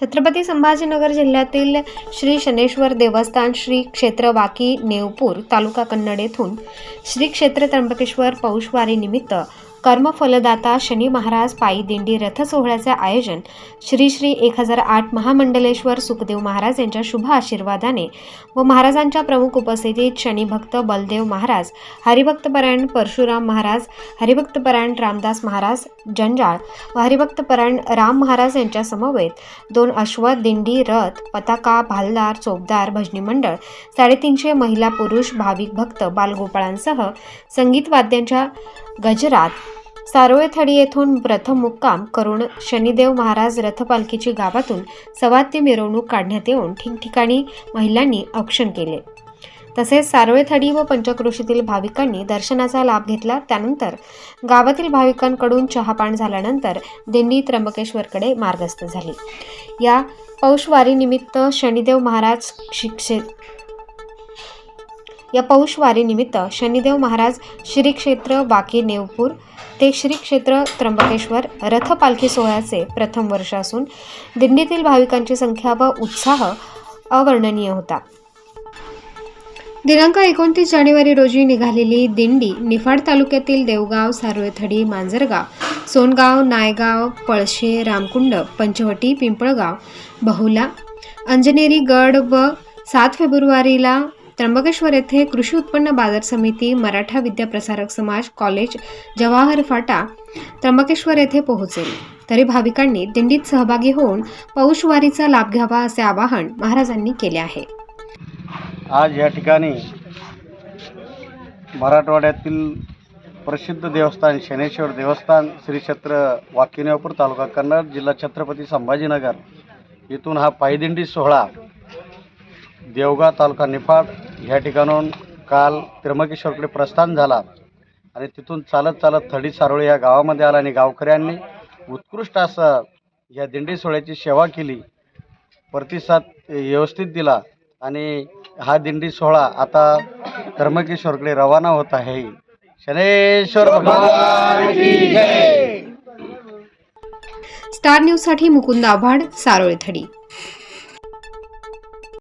छत्रपती संभाजीनगर जिल्ह्यातील श्री शनेश्वर देवस्थान श्री क्षेत्र वाकी नेवपूर तालुका कन्नड येथून श्री क्षेत्र त्र्यंबकेश्वर पौषवारी निमित्त कर्मफलदाता शनी महाराज पायी दिंडी रथ सोहळ्याचे आयोजन श्री श्री 1008 महामंडलेश्वर सुखदेव महाराज यांच्या शुभ आशीर्वादाने व महाराजांच्या प्रमुख उपस्थितीत शनी भक्त बलदेव महाराज, हरिभक्तपरायण परशुराम महाराज, हरिभक्तपरायण रामदास महाराज जंजाळ व हरिभक्तपरायण राम महाराज यांच्या समवेत 2 अश्व, दिंडी, रथ, पताका, भालदार, चोपदार, भजनी मंडळ, 350 महिला पुरुष भाविक भक्त बालगोपाळांसह संगीत वाद्यांच्या गजरात सारोळेथडी येथून प्रथम मुक्काम करून शनिदेव महाराज रथपालखीची गावातून सवाद्य मिरवणूक काढण्यात येऊन ठिकठिकाणी महिलांनी औक्षण केले। तसेच सारोळेथडी व पंचक्रोशीतील भाविकांनी दर्शनाचा लाभ घेतला। त्यानंतर गावातील भाविकांकडून चहापान झाल्यानंतर दिंडी त्र्यंबकेश्वरकडे मार्गस्थ झाली। या पौषवारी निमित्त शनिदेव महाराज श्री क्षेत्र वाकी नेवपूर ते श्री क्षेत्र त्र्यंबकेश्वर रथ पालखी सोहळ्याचे प्रथम वर्ष असून दिंडीतील भाविकांची संख्या व उत्साह अवर्णनीय होता। दिनांक 29 जानेवारी रोजी निघालेली दिंडी निफाड तालुक्यातील देवगाव, सारोळेथडी, मांजरगाव, सोनगाव, नायगाव, पळशे, रामकुंड, पंचवटी, पिंपळगाव, बहुला, अंजनेरी गड व 7 फेब्रुवारीला त्र्यंबकेश्वर येथे कृषी उत्पन्न बाजार समिती, मराठा विद्याप्रसारक समाज, कॉलेज, जवाहर फाटा, त्र्यंबकेश्वर येथे पोहोचेल। तरी भाविकांनी दिंडीत सहभागी होऊन पौषवारीचा लाभ घ्यावा असे आवाहन महाराजांनी केले आहे। आज या ठिकाणी मराठवाड्यातील प्रसिद्ध देवस्थान शनेश्वर देवस्थान श्री क्षेत्र वाकी नेवपूर तालुका कन्नड जिल्हा छत्रपती संभाजीनगर येथून हा पायदिंडी सोहळा देवगाव तालुका निफाड ह्या ठिकाणून काल त्र्यंबकेश्वरकडे प्रस्थान झाला आणि तिथून चालत चालत थडी सारोळी या गावामध्ये आला आणि गावकऱ्यांनी उत्कृष्ट असं या दिंडी सोहळ्याची सेवा केली, प्रतिसाद व्यवस्थित दिला आणि हा दिंडी सोहळा आता त्र्यंबकेश्वरकडे रवाना होत आहे। शनेश्वर भगवान की जय। स्टार न्यूज साठी मुकुंद आव्हाड, सारोळेथडी।